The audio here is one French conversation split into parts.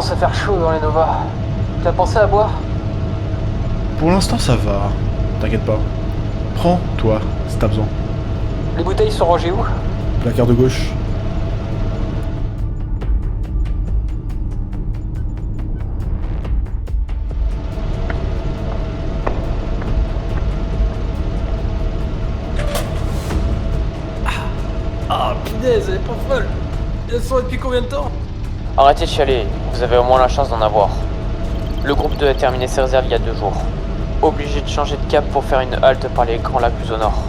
commence à faire chaud dans les Nova. T'as pensé à boire? Pour l'instant, ça va. T'inquiète pas. Prends, toi, si t'as besoin. Les bouteilles sont rangées où? Placard de gauche. Ah, punaise, elle est pas folle. Elles sont depuis combien de temps? Arrêtez de chialer, vous avez au moins la chance d'en avoir. Le groupe 2 a terminé ses réserves il y a 2 jours. Obligé de changer de cap pour faire une halte par les grands lacs plus au nord.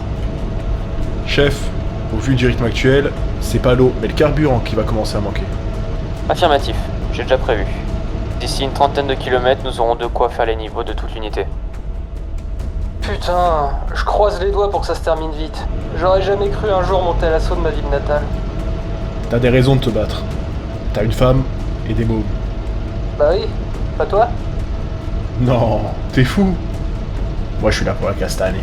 Chef, au vu du rythme actuel, c'est pas l'eau, mais le carburant qui va commencer à manquer. Affirmatif, j'ai déjà prévu. D'ici une trentaine de kilomètres, nous aurons de quoi faire les niveaux de toute l'unité. Putain, je croise les doigts pour que ça se termine vite. J'aurais jamais cru un jour monter à l'assaut de ma ville natale. T'as des raisons de te battre. T'as une femme et des mômes. Bah oui, pas toi? Non, t'es fou. Moi, je suis là pour la castagne.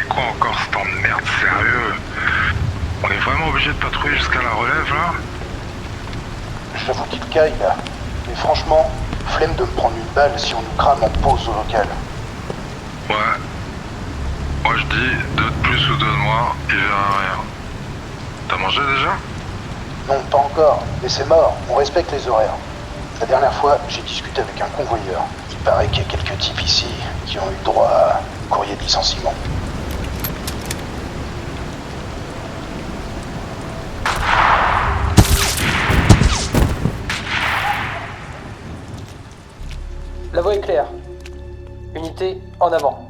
Quoi encore ce temps de merde, sérieux? On est vraiment obligé de patrouiller jusqu'à la relève là? J'avoue qu'il caille là. Mais franchement, flemme de me prendre une balle si on nous crame en pause au local. Ouais. Moi je dis, 2 de plus ou 2 de moins, il verra rien. T'as mangé déjà? Non, pas encore, mais c'est mort, on respecte les horaires. La dernière fois, j'ai discuté avec un convoyeur. Il paraît qu'il y a quelques types ici qui ont eu droit à courrier de licenciement. La voie est claire. Unité, en avant.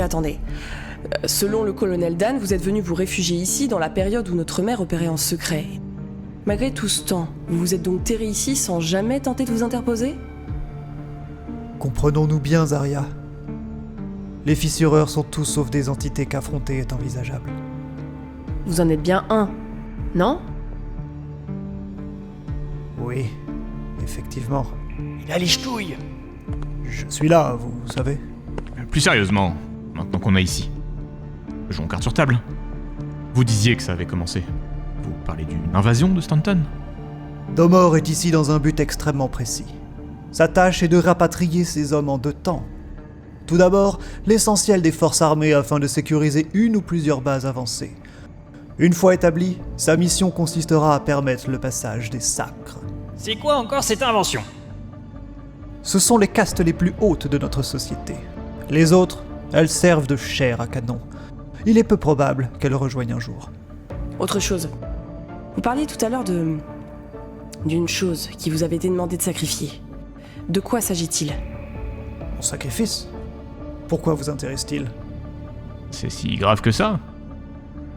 Attendez. Selon le colonel Dan, vous êtes venu vous réfugier ici dans la période où notre mère opérait en secret. Malgré tout ce temps, vous vous êtes donc terré ici sans jamais tenter de vous interposer? Comprenons-nous bien, Zarya. Les fissureurs sont tous sauf des entités qu'affronter est envisageable. Vous en êtes bien un, non? Oui, effectivement. Il a les ch'touilles. Je suis là, vous savez. Plus sérieusement, maintenant qu'on est ici. Jouons carte sur table. Vous disiez que ça avait commencé. Vous parlez d'une invasion de Stanton? Domor est ici dans un but extrêmement précis. Sa tâche est de rapatrier ses hommes en 2 temps. Tout d'abord, l'essentiel des forces armées afin de sécuriser une ou plusieurs bases avancées. Une fois établie, sa mission consistera à permettre le passage des sacres. C'est quoi encore cette invention? Ce sont les castes les plus hautes de notre société. Les autres, elles servent de chair à canon. Il est peu probable qu'elles rejoignent un jour. Autre chose. Vous parliez tout à l'heure d'une chose qui vous avait été demandé de sacrifier. De quoi s'agit-il? Mon sacrifice? Pourquoi vous intéresse-t-il? C'est si grave que ça?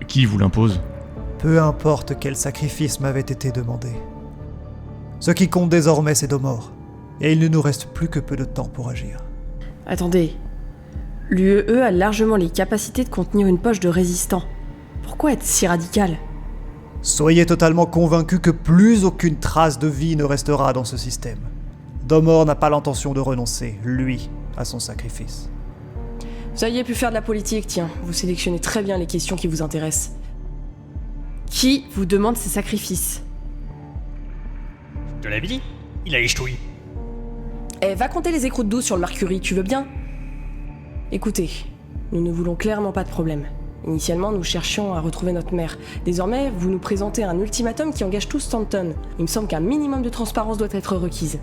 Qui vous l'impose? Peu importe quel sacrifice m'avait été demandé. Ce qui compte désormais, c'est Domor. Et il ne nous reste plus que peu de temps pour agir. Attendez. L'UEE a largement les capacités de contenir une poche de résistants. Pourquoi être si radical? Soyez totalement convaincus que plus aucune trace de vie ne restera dans ce système. Domor n'a pas l'intention de renoncer, lui, à son sacrifice. Vous auriez pu faire de la politique, tiens. Vous sélectionnez très bien les questions qui vous intéressent. Qui vous demande ces sacrifices? Je te l'avais dit, il a les ch'touilles. Eh, va compter les écroutes d'eau sur le Mercury, tu veux bien? Écoutez, nous ne voulons clairement pas de problème. Initialement, nous cherchions à retrouver notre mère. Désormais, vous nous présentez un ultimatum qui engage tout Stanton. Il me semble qu'un minimum de transparence doit être requise.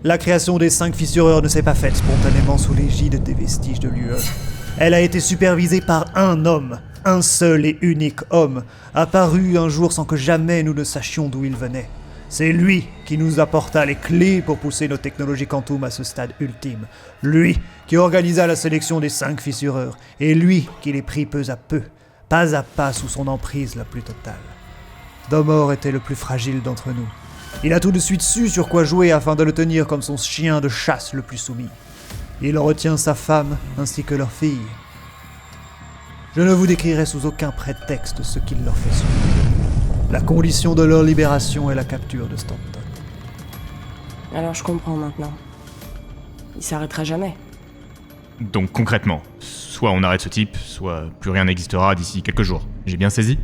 La création des 5 fissureurs ne s'est pas faite spontanément sous l'égide des vestiges de l'UE. Elle a été supervisée par un homme, un seul et unique homme, apparu un jour sans que jamais nous ne sachions d'où il venait. C'est lui qui nous apporta les clés pour pousser nos technologies Quantum à ce stade ultime. Lui qui organisa la sélection des 5 fissureurs. Et lui qui les prit peu à peu, pas à pas sous son emprise la plus totale. Domor était le plus fragile d'entre nous. Il a tout de suite su sur quoi jouer afin de le tenir comme son chien de chasse le plus soumis. Il retient sa femme ainsi que leur fille. Je ne vous décrirai sous aucun prétexte ce qu'il leur fait subir. La condition de leur libération est la capture de Stanton. Alors je comprends maintenant. Il s'arrêtera jamais. Donc concrètement, soit on arrête ce type, soit plus rien n'existera d'ici quelques jours. J'ai bien saisi?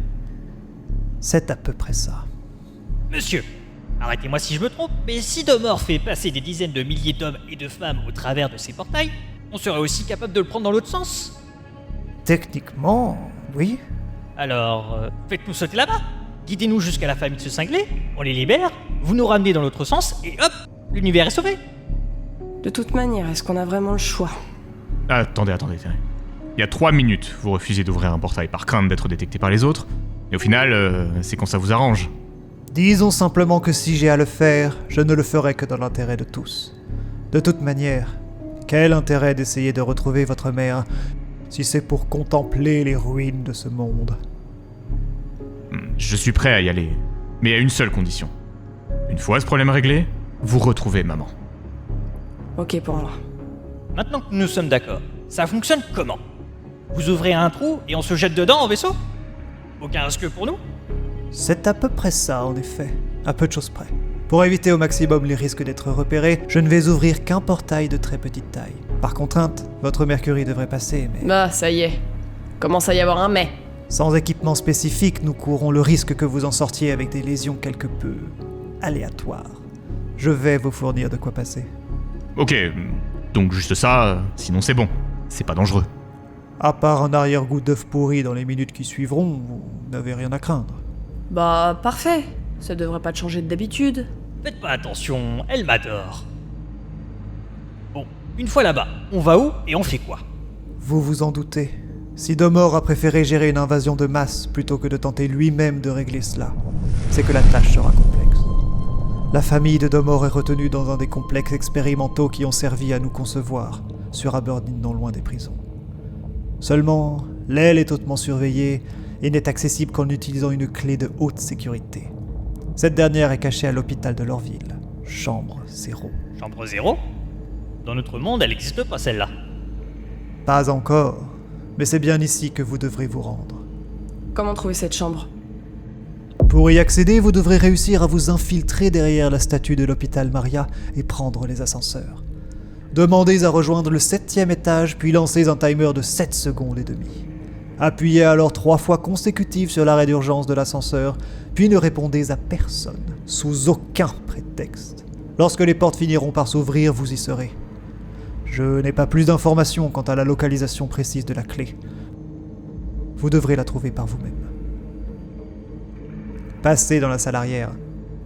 C'est à peu près ça. Monsieur, arrêtez-moi si je me trompe, mais si Domor fait passer des dizaines de milliers d'hommes et de femmes au travers de ces portails, on serait aussi capable de le prendre dans l'autre sens? Techniquement, oui. Alors, faites-nous sauter là-bas. Guidez-nous jusqu'à la famille de ce cinglé, on les libère, vous nous ramenez dans l'autre sens, et hop, l'univers est sauvé. De toute manière, est-ce qu'on a vraiment le choix? Attendez. Il y a 3 minutes, vous refusez d'ouvrir un portail par crainte d'être détecté par les autres, et au final, c'est quand ça vous arrange. Disons simplement que si j'ai à le faire, je ne le ferai que dans l'intérêt de tous. De toute manière, quel intérêt d'essayer de retrouver votre mère si c'est pour contempler les ruines de ce monde? Je suis prêt à y aller, mais à une seule condition. Une fois ce problème réglé, vous retrouvez maman. Ok pour moi. Maintenant que nous sommes d'accord, ça fonctionne comment? Vous ouvrez un trou et on se jette dedans en vaisseau? Aucun risque pour nous? C'est à peu près ça, en effet. À peu de choses près. Pour éviter au maximum les risques d'être repéré, je ne vais ouvrir qu'un portail de très petite taille. Par contrainte, votre Mercury devrait passer, mais... Bah, ça y est. Commence à y avoir un mais. Sans équipement spécifique, nous courons le risque que vous en sortiez avec des lésions quelque peu... aléatoires. Je vais vous fournir de quoi passer. Ok, donc juste ça, sinon c'est bon. C'est pas dangereux. À part un arrière-goût d'œuf pourri dans les minutes qui suivront, vous n'avez rien à craindre. Bah, parfait. Ça devrait pas te changer d'habitude. Faites pas attention, elle m'adore. Bon, une fois là-bas, on va où et on fait quoi? Vous vous en doutez. Si Domor a préféré gérer une invasion de masse plutôt que de tenter lui-même de régler cela, c'est que la tâche sera complexe. La famille de Domor est retenue dans un des complexes expérimentaux qui ont servi à nous concevoir, sur Aberdeen non loin des prisons. Seulement, l'aile est hautement surveillée et n'est accessible qu'en utilisant une clé de haute sécurité. Cette dernière est cachée à l'hôpital de Lorville, chambre 0. Chambre 0? Dans notre monde, elle n'existe pas celle-là. Pas encore, mais c'est bien ici que vous devrez vous rendre. Comment trouver cette chambre? Pour y accéder, vous devrez réussir à vous infiltrer derrière la statue de l'hôpital Maria et prendre les ascenseurs. Demandez à rejoindre le 7e étage, puis lancez un timer de 7 secondes et demie. Appuyez alors 3 fois consécutives sur l'arrêt d'urgence de l'ascenseur, puis ne répondez à personne, sous aucun prétexte. Lorsque les portes finiront par s'ouvrir, vous y serez. Je n'ai pas plus d'informations quant à la localisation précise de la clé. Vous devrez la trouver par vous-même. Passez dans la salle arrière.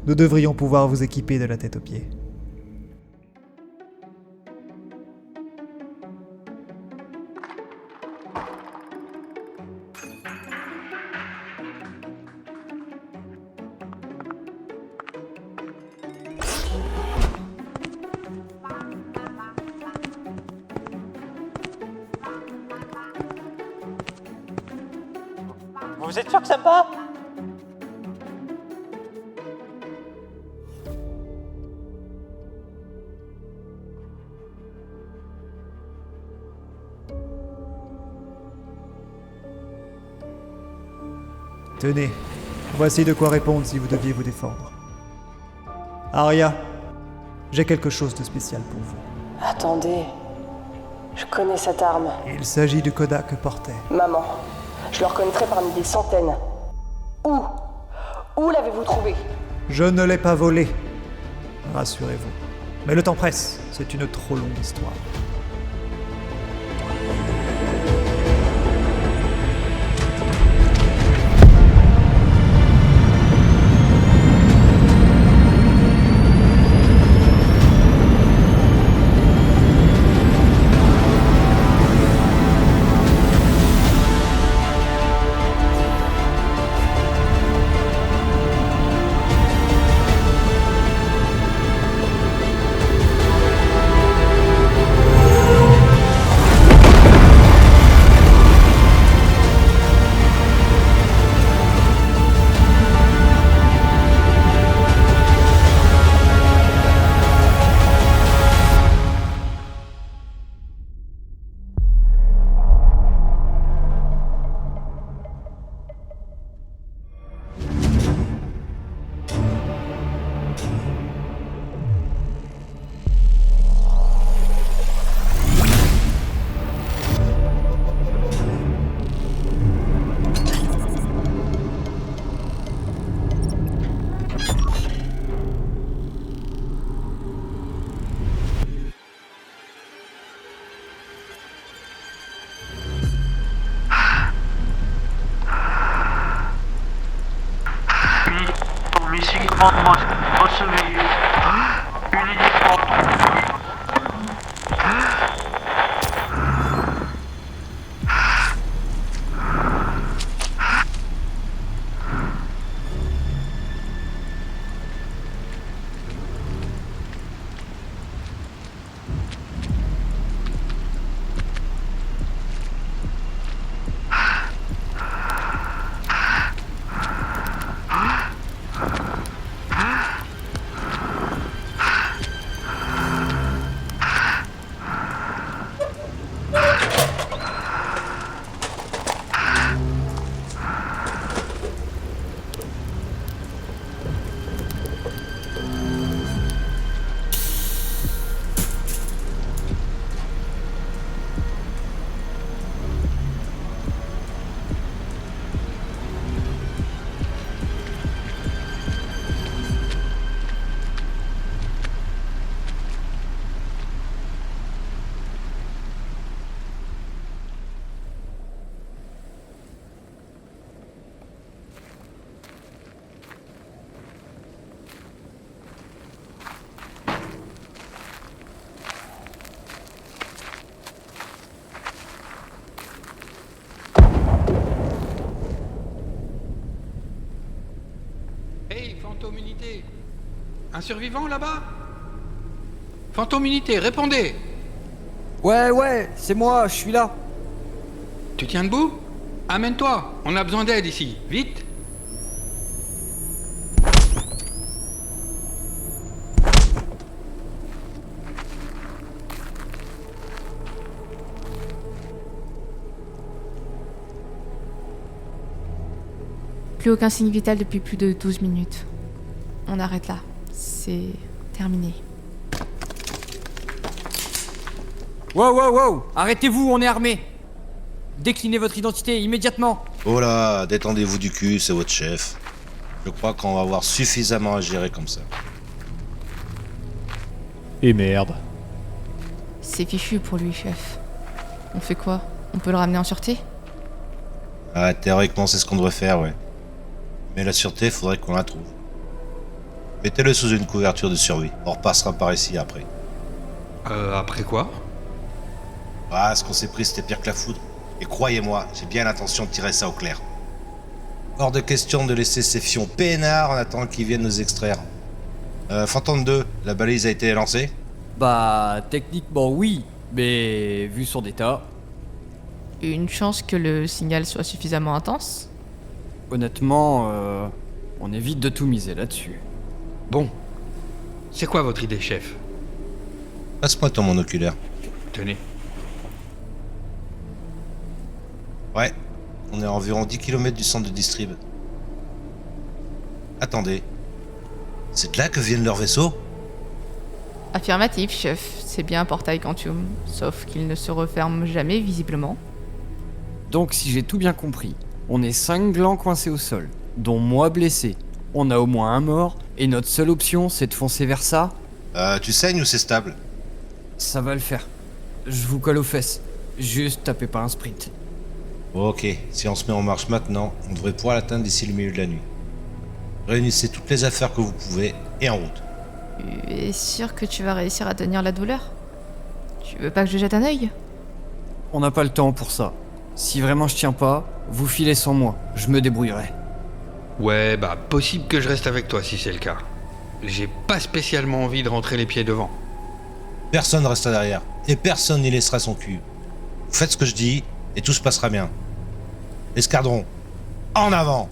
Nous devrions pouvoir vous équiper de la tête aux pieds. Vous êtes sûr que ça me va? Tenez, voici de quoi répondre si vous deviez vous défendre. Arya, j'ai quelque chose de spécial pour vous. Attendez. Je connais cette arme. Il s'agit du Kodak que portait. Maman. Je le reconnaîtrai parmi des centaines. Où l'avez-vous trouvé? Je ne l'ai pas volé. Rassurez-vous. Mais le temps presse, c'est une trop longue histoire. Hey, Fantôme Unité! Un survivant là-bas? Fantôme Unité, répondez! Ouais, c'est moi, je suis là. Tu tiens debout? Amène-toi, on a besoin d'aide ici, vite! Plus aucun signe vital depuis plus de 12 minutes. On arrête là. C'est terminé. Wow, arrêtez-vous, on est armés. Déclinez votre identité immédiatement. Oh là, détendez-vous du cul, c'est votre chef. Je crois qu'on va avoir suffisamment à gérer comme ça. Et merde. C'est fichu pour lui, chef. On fait quoi? On peut le ramener en sûreté? Ah, théoriquement, c'est ce qu'on devrait faire, ouais. Mais la sûreté, faudrait qu'on la trouve. Mettez-le sous une couverture de survie. On repassera par ici après. Après quoi? Ah, ce qu'on s'est pris, c'était pire que la foudre. Et croyez-moi, j'ai bien l'intention de tirer ça au clair. Hors de question de laisser ces fions peinards en attendant qu'ils viennent nous extraire. Fantôme 2, la balise a été lancée? Bah, techniquement oui, mais vu son état, Une chance que le signal soit suffisamment intense? honnêtement, on évite de tout miser là-dessus. Bon. C'est quoi votre idée, chef? Passe-moi ton monoculaire. Tenez. Ouais, on est à environ 10 km du centre de distrib. Attendez. C'est de là que viennent leurs vaisseaux? Affirmatif, chef. C'est bien un portail Quantum. Sauf qu'il ne se referme jamais, visiblement. Donc si j'ai tout bien compris, on est 5 glands coincés au sol, dont moi blessé. On a au moins un mort, et notre seule option c'est de foncer vers ça. Tu saignes ou c'est stable? Ça va le faire. Je vous colle aux fesses. Juste tapez pas un sprint. Ok, si on se met en marche maintenant, on devrait pouvoir l'atteindre d'ici le milieu de la nuit. Réunissez toutes les affaires que vous pouvez, et en route. Tu es sûr que tu vas réussir à tenir la douleur? Tu veux pas que je jette un œil? On n'a pas le temps pour ça. Si vraiment je tiens pas, vous filez sans moi, je me débrouillerai. Ouais, bah possible que je reste avec toi si c'est le cas. J'ai pas spécialement envie de rentrer les pieds devant. Personne ne restera derrière, et personne n'y laissera son cul. Vous faites ce que je dis, et tout se passera bien. Escadron, en avant!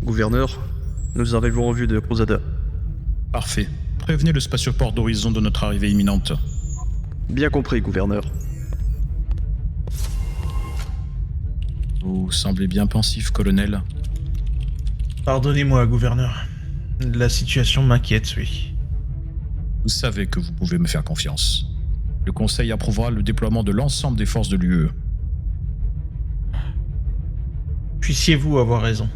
Gouverneur, nous arrivons en vue de Cruzada. Parfait. Prévenez le spatioport d'Horizon de notre arrivée imminente. Bien compris, gouverneur. Vous semblez bien pensif, colonel. Pardonnez-moi, gouverneur. La situation m'inquiète, oui. Vous savez que vous pouvez me faire confiance. Le Conseil approuvera le déploiement de l'ensemble des forces de l'UE. Puissiez-vous avoir raison.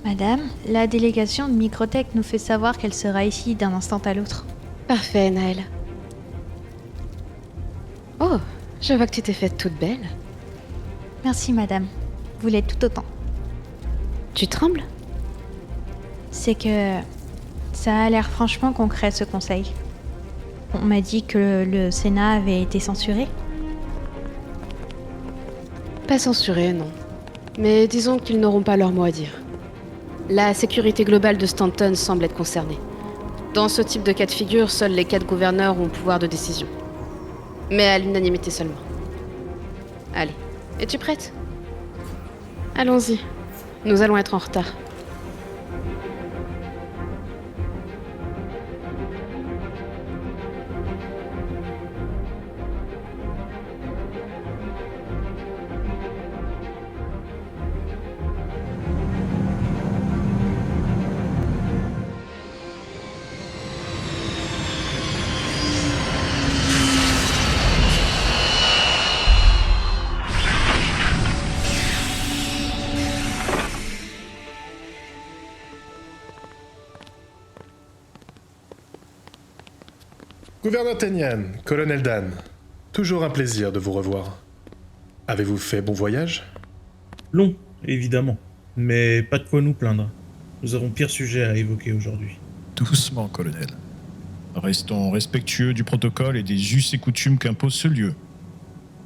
Madame, la délégation de Microtech nous fait savoir qu'elle sera ici d'un instant à l'autre. Parfait, Naël. Oh, je vois que tu t'es faite toute belle. Merci, madame. Vous l'êtes tout autant. Tu trembles? C'est que ça a l'air franchement concret, ce conseil. On m'a dit que le Sénat avait été censuré. Pas censuré, non. Mais disons qu'ils n'auront pas leur mot à dire. La sécurité globale de Stanton semble être concernée. Dans ce type de cas de figure, seuls les 4 gouverneurs ont pouvoir de décision. Mais à l'unanimité seulement. Allez, es-tu prête? Allons-y. Nous allons être en retard. Gouverneur Tenyan, colonel Dan, toujours un plaisir de vous revoir. Avez-vous fait bon voyage? Long, évidemment. Mais pas de quoi nous plaindre. Nous avons pire sujet à évoquer aujourd'hui. Doucement, colonel. Restons respectueux du protocole et des us et coutumes qu'impose ce lieu.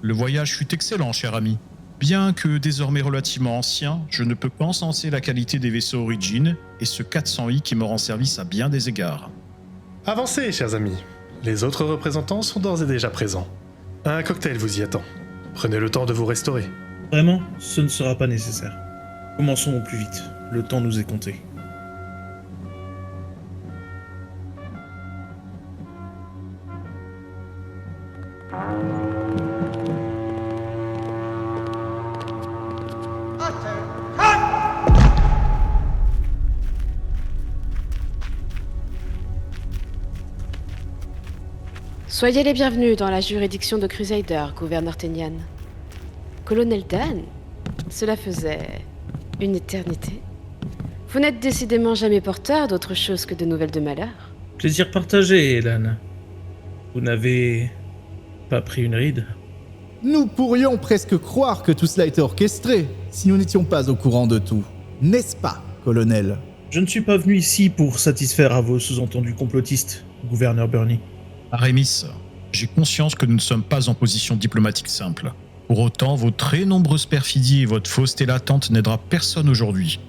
Le voyage fut excellent, cher ami. Bien que désormais relativement ancien, je ne peux qu'encenser la qualité des vaisseaux Origin et ce 400i qui me rend service à bien des égards. Avancez, chers amis. Les autres représentants sont d'ores et déjà présents. Un cocktail vous y attend. Prenez le temps de vous restaurer. Vraiment, ce ne sera pas nécessaire. Commençons au plus vite. Le temps nous est compté. Soyez les bienvenus dans la juridiction de Crusader, gouverneur Tenyan. Colonel Dan, cela faisait une éternité. Vous n'êtes décidément jamais porteur d'autre chose que de nouvelles de malheur. Plaisir partagé, Elan. Vous n'avez pas pris une ride? Nous pourrions presque croire que tout cela était orchestré, si nous n'étions pas au courant de tout. N'est-ce pas, colonel? Je ne suis pas venu ici pour satisfaire à vos sous-entendus complotistes, gouverneur Burney. Aramis, j'ai conscience que nous ne sommes pas en position diplomatique simple. Pour autant, vos très nombreuses perfidies et votre fausseté latente n'aidera personne aujourd'hui.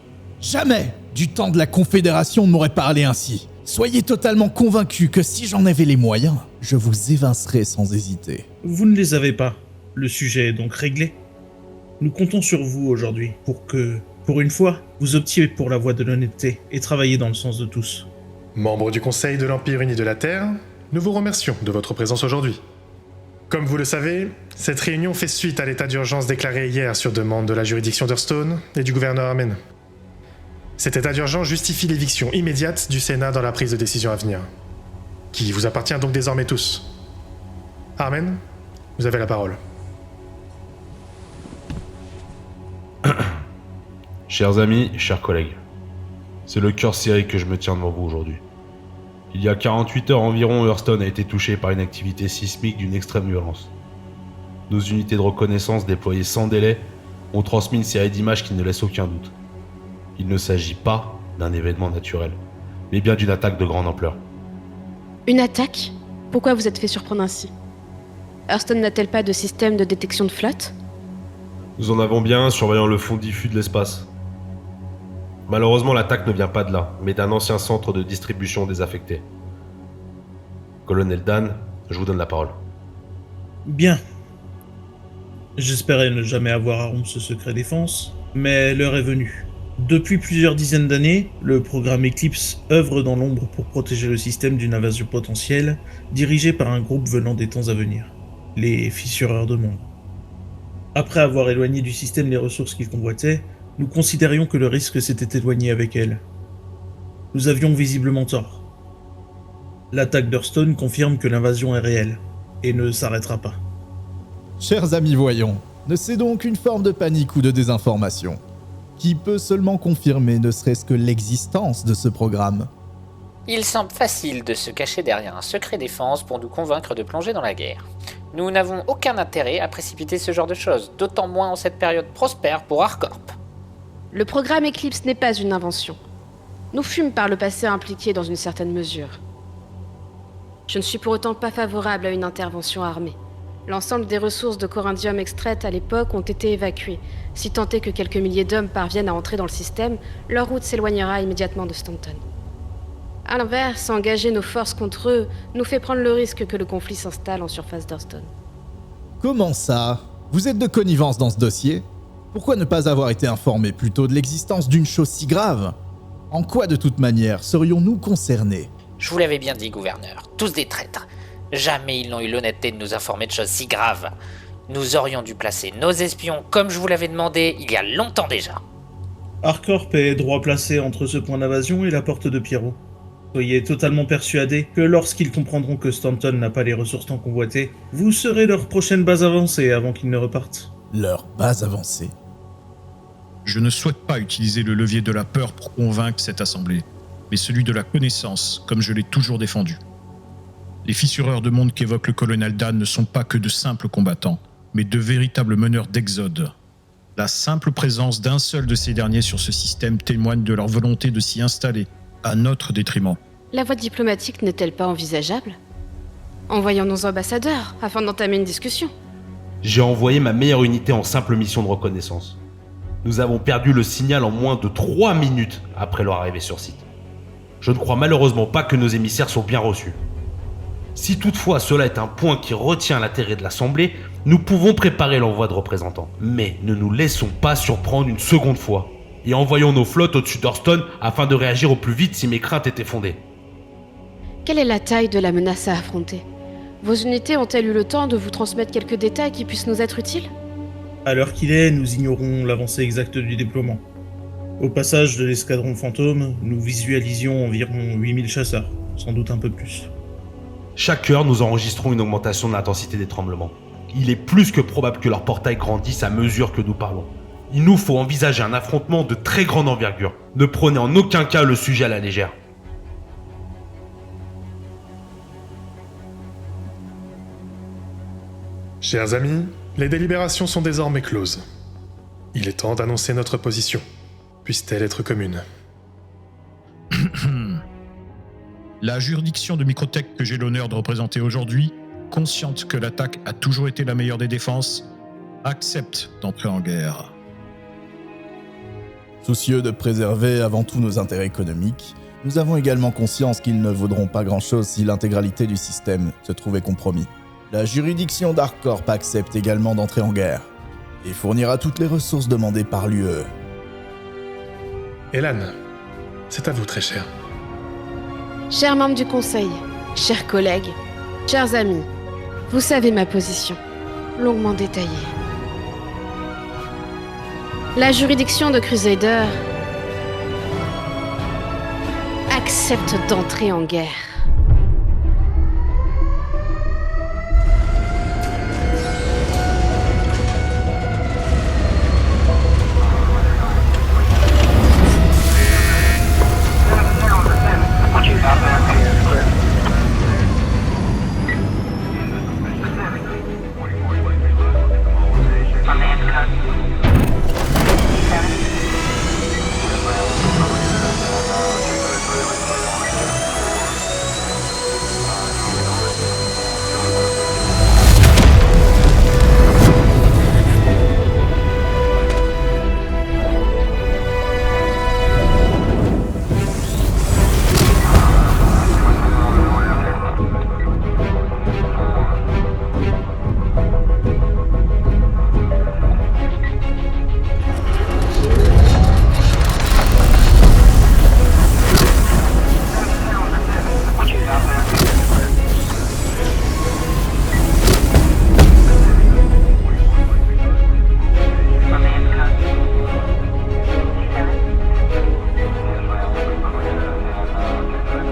Jamais, du temps de la Confédération, on ne m'aurait parlé ainsi. Soyez totalement convaincus que si j'en avais les moyens, je vous évincerais sans hésiter. Vous ne les avez pas. Le sujet est donc réglé. Nous comptons sur vous aujourd'hui pour que, pour une fois, vous optiez pour la voie de l'honnêteté et travaillez dans le sens de tous. Membres du Conseil de l'Empire uni de la Terre, nous vous remercions de votre présence aujourd'hui. Comme vous le savez, cette réunion fait suite à l'état d'urgence déclaré hier sur demande de la juridiction d'Hearthstone et du gouverneur Armen. Cet état d'urgence justifie l'éviction immédiate du Sénat dans la prise de décision à venir, qui vous appartient donc désormais tous. Armen, vous avez la parole. Chers amis, chers collègues, c'est le cœur serré que je me tiens devant vous aujourd'hui. Il y a 48 heures environ, Hearthstone a été touché par une activité sismique d'une extrême violence. Nos unités de reconnaissance déployées sans délai ont transmis une série d'images qui ne laissent aucun doute. Il ne s'agit pas d'un événement naturel, mais bien d'une attaque de grande ampleur. Une attaque? Pourquoi vous êtes fait surprendre ainsi? Hearthstone n'a-t-elle pas de système de détection de flotte? Nous en avons bien un surveillant le fond diffus de l'espace. Malheureusement, l'attaque ne vient pas de là, mais d'un ancien centre de distribution désaffecté. Colonel Dan, je vous donne la parole. Bien. J'espérais ne jamais avoir à rompre ce secret défense, mais l'heure est venue. Depuis plusieurs dizaines d'années, le programme Eclipse œuvre dans l'ombre pour protéger le système d'une invasion potentielle, dirigée par un groupe venant des temps à venir, les Fissureurs de Monde. Après avoir éloigné du système les ressources qu'il convoitait, nous considérions que le risque s'était éloigné avec elle. Nous avions visiblement tort. L'attaque d'Hearthstone confirme que l'invasion est réelle, et ne s'arrêtera pas. Chers amis voyons, ne cédons aucune forme de panique ou de désinformation, qui peut seulement confirmer ne serait-ce que l'existence de ce programme. Il semble facile de se cacher derrière un secret défense pour nous convaincre de plonger dans la guerre. Nous n'avons aucun intérêt à précipiter ce genre de choses, d'autant moins en cette période prospère pour Harcorp. Le programme Eclipse n'est pas une invention. Nous fûmes par le passé impliqués dans une certaine mesure. Je ne suis pour autant pas favorable à une intervention armée. L'ensemble des ressources de coryndium extraites à l'époque ont été évacuées. Si tant est que quelques milliers d'hommes parviennent à entrer dans le système, leur route s'éloignera immédiatement de Stanton. A l'inverse, engager nos forces contre eux nous fait prendre le risque que le conflit s'installe en surface d'Hearthstone. Comment ça? Vous êtes de connivence dans ce dossier? Pourquoi ne pas avoir été informé plus tôt de l'existence d'une chose si grave? En quoi, de toute manière, serions-nous concernés? Je vous l'avais bien dit, gouverneur, tous des traîtres. Jamais ils n'ont eu l'honnêteté de nous informer de choses si graves. Nous aurions dû placer nos espions comme je vous l'avais demandé il y a longtemps déjà. Harcorp est droit placé entre ce point d'invasion et la porte de Pierrot. Soyez totalement persuadés que lorsqu'ils comprendront que Stanton n'a pas les ressources tant convoitées, vous serez leur prochaine base avancée avant qu'ils ne repartent. Leur base avancée? Je ne souhaite pas utiliser le levier de la peur pour convaincre cette assemblée, mais celui de la connaissance, comme je l'ai toujours défendu. Les fissureurs de monde qu'évoque le colonel Dan ne sont pas que de simples combattants, mais de véritables meneurs d'exode. La simple présence d'un seul de ces derniers sur ce système témoigne de leur volonté de s'y installer, à notre détriment. La voie diplomatique n'est-elle pas envisageable? Envoyons nos ambassadeurs afin d'entamer une discussion. J'ai envoyé ma meilleure unité en simple mission de reconnaissance. Nous avons perdu le signal en moins de 3 minutes après leur arrivée sur site. Je ne crois malheureusement pas que nos émissaires sont bien reçus. Si toutefois cela est un point qui retient l'intérêt de l'Assemblée, nous pouvons préparer l'envoi de représentants. Mais ne nous laissons pas surprendre une seconde fois. Et envoyons nos flottes au-dessus d'Hurston afin de réagir au plus vite si mes craintes étaient fondées. Quelle est la taille de la menace à affronter? Vos unités ont-elles eu le temps de vous transmettre quelques détails qui puissent nous être utiles? À l'heure qu'il est, nous ignorons l'avancée exacte du déploiement. Au passage de l'escadron fantôme, nous visualisions environ 8000 chasseurs, sans doute un peu plus. Chaque heure, nous enregistrons une augmentation de l'intensité des tremblements. Il est plus que probable que leur portail grandisse à mesure que nous parlons. Il nous faut envisager un affrontement de très grande envergure. Ne prenez en aucun cas le sujet à la légère. Chers amis, les délibérations sont désormais closes. Il est temps d'annoncer notre position. Puisse-t-elle être commune? La juridiction de Microtech que j'ai l'honneur de représenter aujourd'hui, consciente que l'attaque a toujours été la meilleure des défenses, accepte d'entrer en guerre. Soucieux de préserver avant tout nos intérêts économiques, nous avons également conscience qu'ils ne vaudront pas grand-chose si l'intégralité du système se trouvait compromis. La juridiction d'Arcorp accepte également d'entrer en guerre et fournira toutes les ressources demandées par l'UE. Elan, c'est à vous très cher. Chers membres du Conseil, chers collègues, chers amis, vous savez ma position, longuement détaillée. La juridiction de Crusader accepte d'entrer en guerre.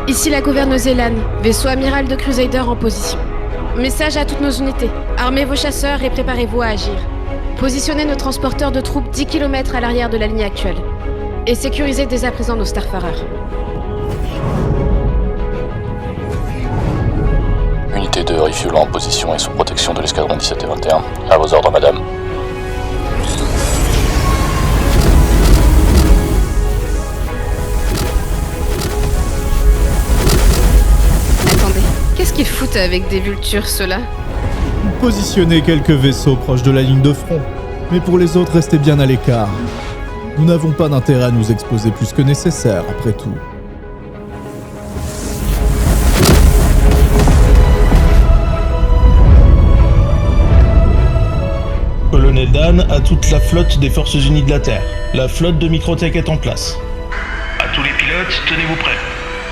Ici la gouverneuse Elan, vaisseau amiral de Crusader en position. Message à toutes nos unités. Armez vos chasseurs et préparez-vous à agir. Positionnez nos transporteurs de troupes 10 km à l'arrière de la ligne actuelle. Et sécurisez dès à présent nos Starfarers. Unité de refuel en position et sous protection de l'escadron 17 et 21. À vos ordres, madame. Qu'est-ce qu'ils foutent avec des vultures, ceux-là? Positionnez quelques vaisseaux proches de la ligne de front, mais pour les autres, restez bien à l'écart. Nous n'avons pas d'intérêt à nous exposer plus que nécessaire, après tout. Colonel Dan à toute la flotte des Forces Unies de la Terre. La flotte de Microtech est en place. À tous les pilotes, tenez-vous prêts.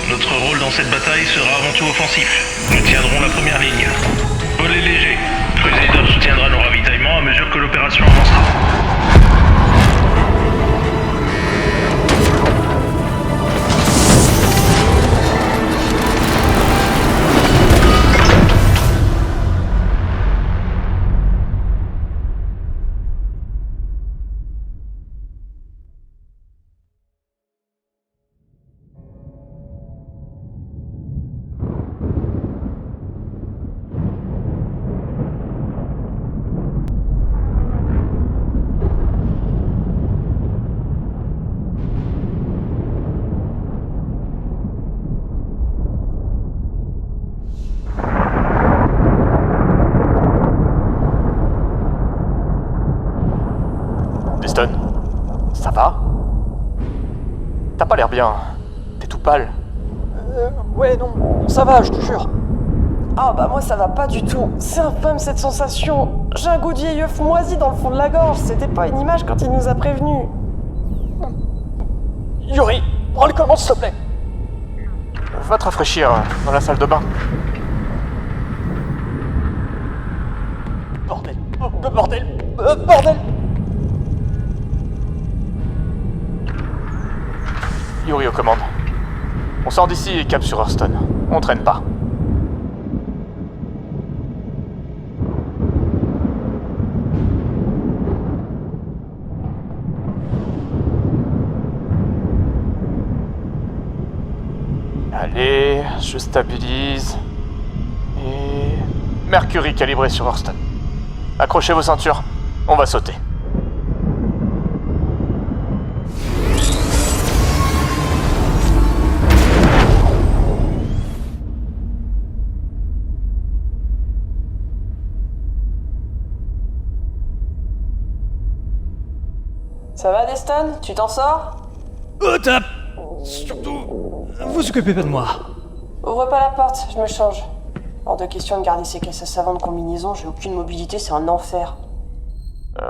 Notre rôle dans cette bataille sera avant tout offensif. Nous tiendrons la première ligne. Volet léger. Crusader soutiendra nos ravitaillements à mesure que l'opération avancera. Houston, ça va? T'as pas l'air bien. T'es tout pâle. Ouais, non, ça va, je te jure. Ah bah moi ça va pas du tout. C'est infâme cette sensation. J'ai un goût de vieil œuf moisi dans le fond de la gorge. C'était pas une image quand il nous a prévenus. Yuri, prends les commandes s'il te plaît. Va te rafraîchir dans la salle de bain. Bordel, bordel. Yuri aux commandes. On sort d'ici et cap sur Hurston. On traîne pas. Allez, je stabilise. Et... Mercury calibré sur Hurston. Accrochez vos ceintures, on va sauter. Ça va Deston? Tu t'en sors? Au top. Surtout, vous occupez pas de moi. Ouvre pas la porte, je me change. Hors de question de garder ces caisses à savon de combinaison, j'ai aucune mobilité, c'est un enfer.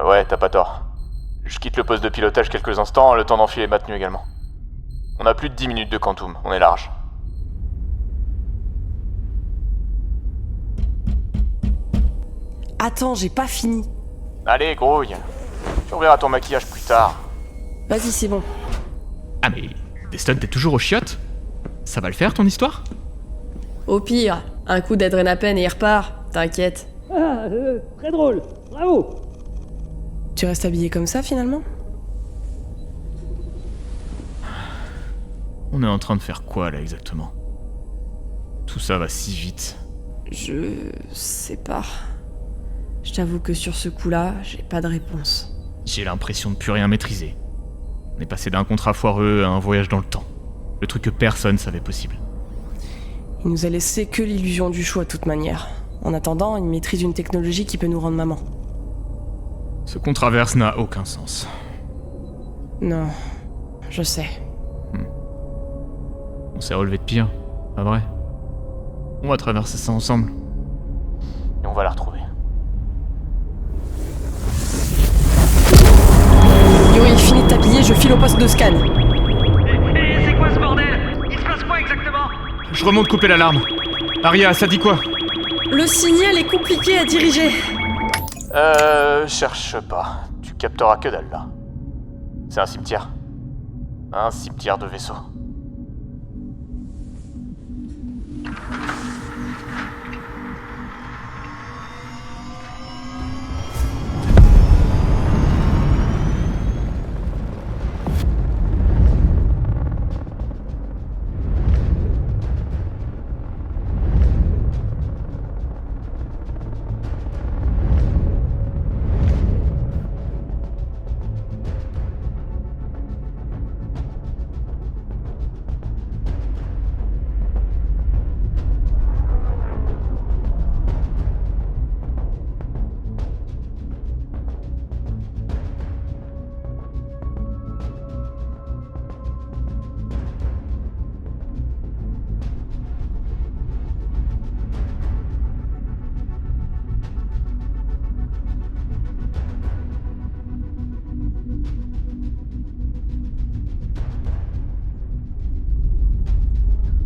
Ouais, t'as pas tort. Je quitte le poste de pilotage quelques instants, le temps d'enfiler ma tenue également. On a plus de 10 minutes de quantum, on est large. Attends, j'ai pas fini. Allez, grouille. Tu reverras ton maquillage plus tard. Vas-y, c'est bon. Ah mais, Deston, t'es toujours aux chiottes? Ça va le faire ton histoire? Au pire, un coup d'adrénapen et il repart, t'inquiète. Ah, très drôle, bravo. Tu restes habillé comme ça finalement? On est en train de faire quoi là exactement? Tout ça va si vite. Je sais pas. Je t'avoue que sur ce coup-là, j'ai pas de réponse. J'ai l'impression de plus rien maîtriser. On est passé d'un contrat foireux à un voyage dans le temps. Le truc que personne savait possible. Il nous a laissé que l'illusion du choix de toute manière. En attendant, il maîtrise une technologie qui peut nous rendre maman. Ce qu'on traverse n'a aucun sens. Non, je sais. On s'est relevé de pire, pas vrai? On va traverser ça ensemble. Et on va la retrouver. Yuri, finis de t'habiller, je file au poste de scan. Et c'est quoi ce bordel? Il se passe quoi exactement? Je remonte couper l'alarme. Aria, ça dit quoi? Le signal est compliqué à diriger. Cherche pas. Tu capteras que dalle là. C'est un cimetière. Un cimetière de vaisseaux.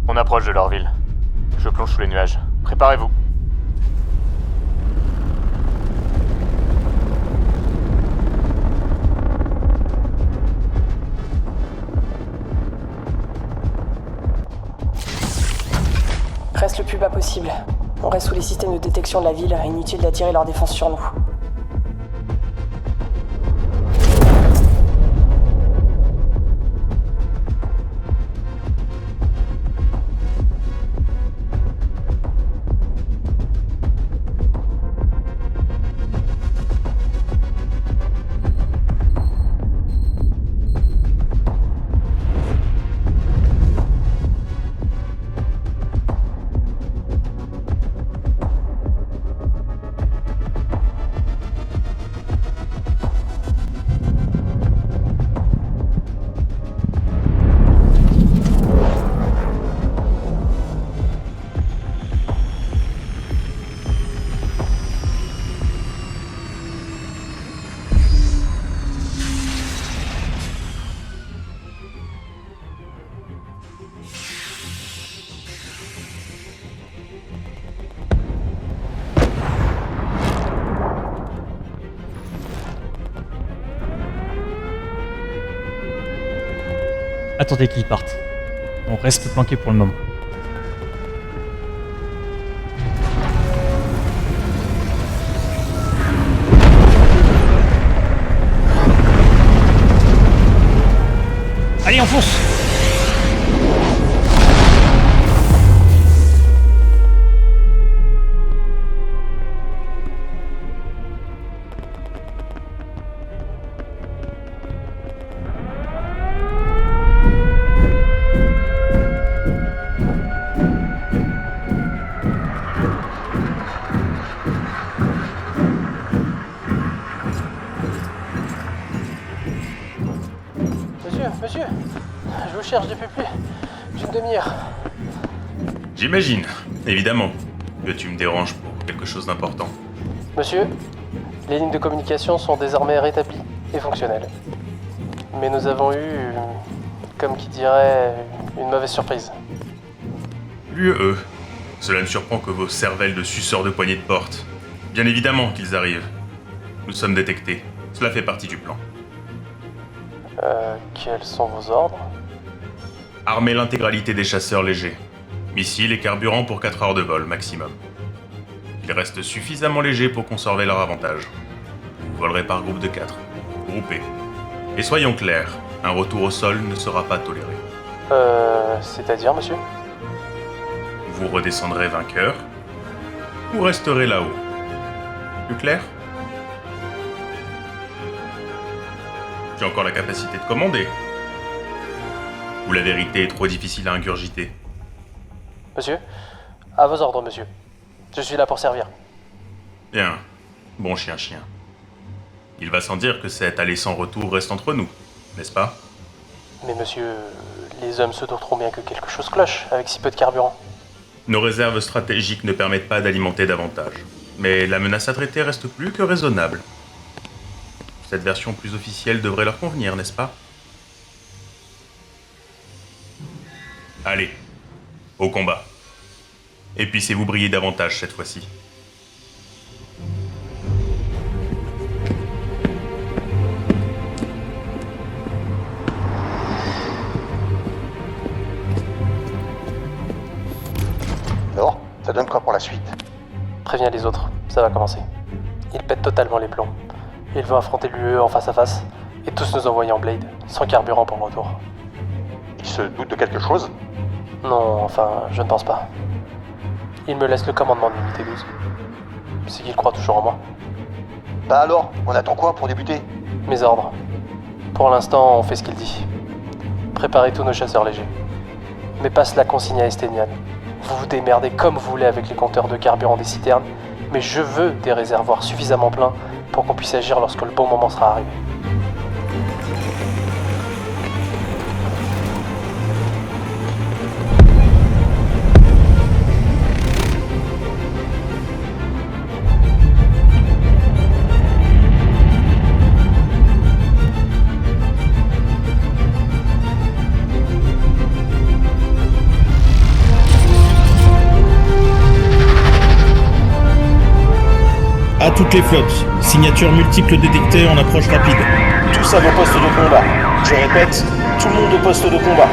On approche de leur ville. Je plonge sous les nuages. Préparez-vous. Reste le plus bas possible. On reste sous les systèmes de détection de la ville, inutile d'attirer leur défense sur nous. Attendez qu'ils partent. On reste planqué pour le moment. Allez, on fonce! Monsieur, je vous cherche depuis plus d'une demi-heure. J'imagine, évidemment, que tu me déranges pour quelque chose d'important. Monsieur, les lignes de communication sont désormais rétablies et fonctionnelles. Mais nous avons eu, comme qui dirait, une mauvaise surprise. L'UE. Cela me surprend que vos cervelles de suceurs de poignées de porte. Bien évidemment qu'ils arrivent. Nous sommes détectés. Cela fait partie du plan. Quels sont vos ordres? Armer l'intégralité des chasseurs légers. Missiles et carburant pour 4 heures de vol maximum. Ils restent suffisamment légers pour conserver leur avantage. Vous volerez par groupe de 4, groupés. Et soyons clairs, un retour au sol ne sera pas toléré. C'est-à-dire, monsieur? Vous redescendrez vainqueur, ou resterez là-haut. Plus clair? Tu as encore la capacité de commander. Ou la vérité est trop difficile à ingurgiter. Monsieur, à vos ordres, monsieur. Je suis là pour servir. Bien. Bon chien. Il va sans dire que cet aller sans retour reste entre nous, n'est-ce pas? Mais monsieur, les hommes se douteront bien que quelque chose cloche avec si peu de carburant. Nos réserves stratégiques ne permettent pas d'alimenter davantage. Mais la menace à traiter reste plus que raisonnable. Cette version plus officielle devrait leur convenir, n'est-ce pas? Allez, au combat. Et puissez-vous briller davantage cette fois-ci. Alors, ça donne quoi pour la suite? Préviens les autres, ça va commencer. Ils pètent totalement les plombs. Ils vont affronter l'UE en face à face, et tous nous envoyer en Blade, sans carburant pour le retour. Ils se doutent de quelque chose? Non, enfin, je ne pense pas. Ils me laissent le commandement de l'unité 12. C'est qu'ils croient toujours en moi. Bah alors, on attend quoi pour débuter? Mes ordres. Pour l'instant, on fait ce qu'il dit. Préparez tous nos chasseurs légers. Mais passe la consigne à Esténian. Vous vous démerdez comme vous voulez avec les compteurs de carburant des citernes, mais je veux des réservoirs suffisamment pleins pour qu'on puisse agir lorsque le bon moment sera arrivé. À toutes les flottes, signatures multiples détectées en approche rapide. Tous à vos postes de combat. Je répète, tout le monde au poste de combat.